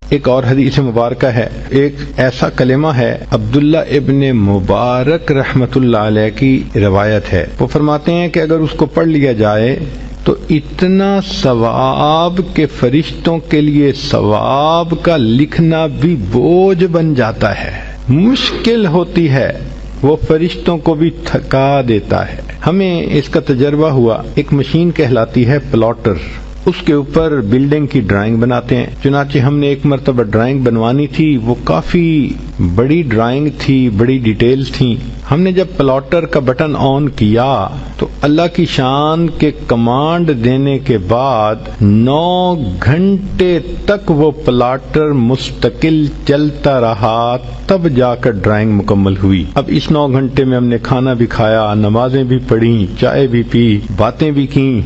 ایک اور حدیث مبارکہ ہے، ایک ایسا کلمہ ہے، عبداللہ ابن مبارک رحمت اللہ علیہ کی روایت ہے، وہ فرماتے ہیں کہ اگر اس کو پڑھ لیا جائے تو اتنا ثواب کہ فرشتوں کے لیے ثواب کا لکھنا بھی بوجھ بن جاتا ہے، مشکل ہوتی ہے، وہ فرشتوں کو بھی تھکا دیتا ہے۔ ہمیں اس کا تجربہ ہوا، ایک مشین کہلاتی ہے پلاٹر، اس کے اوپر بلڈنگ کی ڈرائنگ بناتے ہیں۔ چنانچہ ہم نے ایک مرتبہ ڈرائنگ بنوانی تھی، وہ کافی بڑی ڈرائنگ تھی، بڑی ڈیٹیلز تھیں۔ ہم نے جب پلاٹر کا بٹن آن کیا تو اللہ کی شان کے کمانڈ دینے کے بعد 9 گھنٹے تک وہ پلاٹر مستقل چلتا رہا، تب جا کر ڈرائنگ مکمل ہوئی۔ اب اس 9 گھنٹے میں ہم نے کھانا بھی کھایا، نمازیں بھی پڑھی، چائے بھی پی، باتیں بھی کی،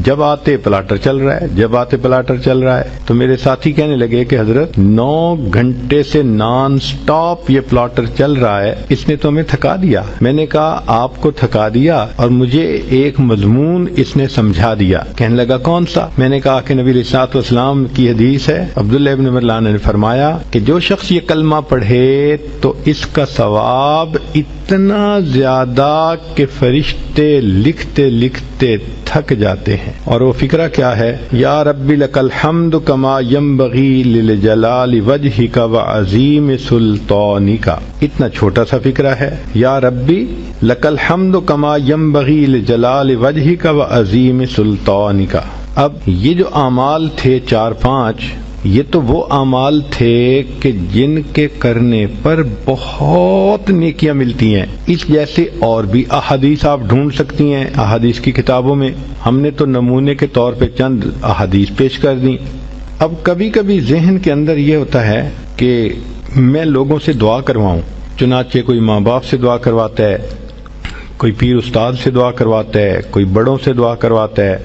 جب آتے پلاٹر چل رہا ہے، جب آتے پلاٹر چل رہا ہے۔ تو میرے ساتھی کہنے لگے کہ حضرت 9 گھنٹے سے نان سٹاپ یہ پلاٹر چل رہا ہے، اس نے تو ہمیں تھکا دیا۔ میں نے کہا آپ کو تھکا دیا اور مجھے ایک مضمون اس نے سمجھا دیا۔ کہنے لگا کون سا؟ میں نے کہا کہ نبی علیہ الصلوۃ والسلام کی حدیث ہے، عبداللہ ابن عمر نے فرمایا کہ جو شخص یہ کلمہ پڑھے تو اس کا ثواب اتنا زیادہ کہ فرشتے لکھتے لکھتے تھک جاتے ہیں۔ اور وہ فکرہ کیا ہے؟ یا رب لک الحمد کما ینبغی لجلال وجہک وعظیم سلطانک۔ اتنا چھوٹا سا فکرہ ہے، یا ربی لک الحمد کما ینبغی لجلال وجہک وعظیم سلطانک۔ اب یہ جو اعمال تھے 4-5، یہ تو وہ اعمال تھے کہ جن کے کرنے پر بہت نیکیاں ملتی ہیں۔ اس جیسے اور بھی احادیث آپ ڈھونڈ سکتی ہیں احادیث کی کتابوں میں، ہم نے تو نمونے کے طور پہ چند احادیث پیش کر دیں۔ اب کبھی کبھی ذہن کے اندر یہ ہوتا ہے کہ میں لوگوں سے دعا کرواؤں، چنانچہ کوئی ماں باپ سے دعا کرواتا ہے، کوئی پیر استاد سے دعا کرواتا ہے، کوئی بڑوں سے دعا کرواتا ہے،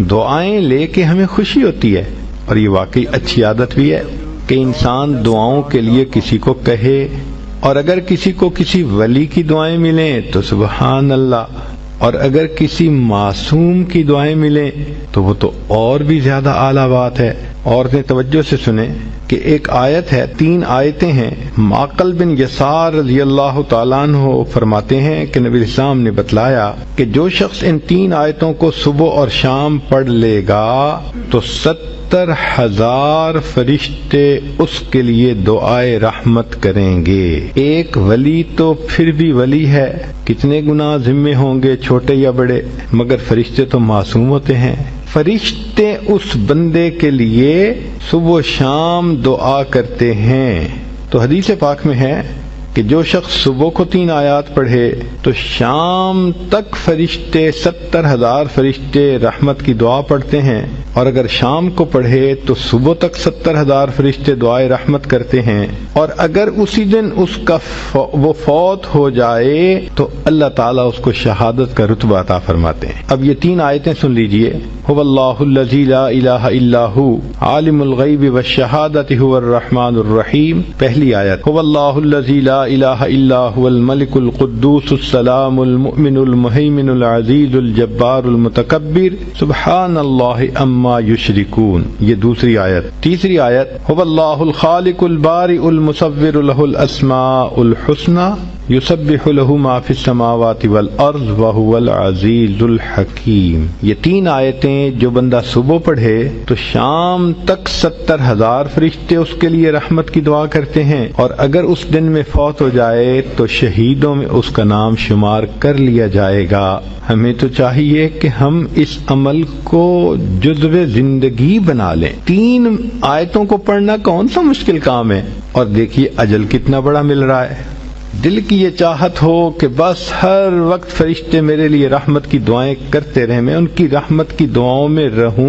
دعائیں لے کے ہمیں خوشی ہوتی ہے۔ اور یہ واقعی اچھی عادت بھی ہے کہ انسان دعاؤں کے لیے کسی کو کہے، اور اگر کسی کو کسی ولی کی دعائیں ملیں تو سبحان اللہ، اور اگر کسی معصوم کی دعائیں ملیں تو وہ تو اور بھی زیادہ اعلیٰ بات ہے۔ عورتیں توجہ سے سنیں کہ ایک آیت ہے، 3 آیتیں ہیں۔ معقل بن یسار رضی اللہ تعالیٰ عنہ فرماتے ہیں کہ نبی اسلام نے بتلایا کہ جو شخص ان 3 آیتوں کو صبح اور شام پڑھ لے گا تو 70,000 فرشتے اس کے لیے دعائے رحمت کریں گے۔ ایک ولی تو پھر بھی ولی ہے، کتنے گناہ ذمے ہوں گے چھوٹے یا بڑے، مگر فرشتے تو معصوم ہوتے ہیں۔ فرشتے اس بندے کے لیے صبح و شام دعا کرتے ہیں۔ تو حدیث پاک میں ہے کہ جو شخص صبح کو 3 آیات پڑھے تو شام تک فرشتے 70,000 فرشتے رحمت کی دعا پڑھتے ہیں، اور اگر شام کو پڑھے تو صبح تک 70,000 فرشتے دعائے رحمت کرتے ہیں، اور اگر اسی دن اس کا وہ فوت ہو جائے تو اللہ تعالیٰ اس کو شہادت کا رتبہ عطا فرماتے ہیں۔ اب یہ 3 آیتیں سن لیجئے۔ هو اللہ الذی لا الہ الا هو عالم الغیب والشہادۃ هو الرحمن الرحیم۔ پہلی آیت، هو اللہ الذی لا الہ الا هو الملک القدوس السلام المؤمن المہیمن العزیز الجبار المتکبر سبحان اللہ عما یشرکون۔ یہ دوسری آیت۔ تیسری آیت، هو اللہ الخالق البارئ المصور له الاسماء الحسنى یسبح له ما فی السماوات والارض وهو العزیز الحکیم۔ یہ 3 آیتیں جو بندہ صبح پڑھے تو شام تک 70,000 فرشتے اس کے لیے رحمت کی دعا کرتے ہیں، اور اگر اس دن میں فوت ہو جائے تو شہیدوں میں اس کا نام شمار کر لیا جائے گا۔ ہمیں تو چاہیے کہ ہم اس عمل کو جزو زندگی بنا لیں۔ 3 آیتوں کو پڑھنا کون سا مشکل کام ہے، اور دیکھیے اجل کتنا بڑا مل رہا ہے۔ دل کی یہ چاہت ہو کہ بس ہر وقت فرشتے میرے لیے رحمت کی دعائیں کرتے رہیں، میں ان کی رحمت کی دعاؤں میں رہوں۔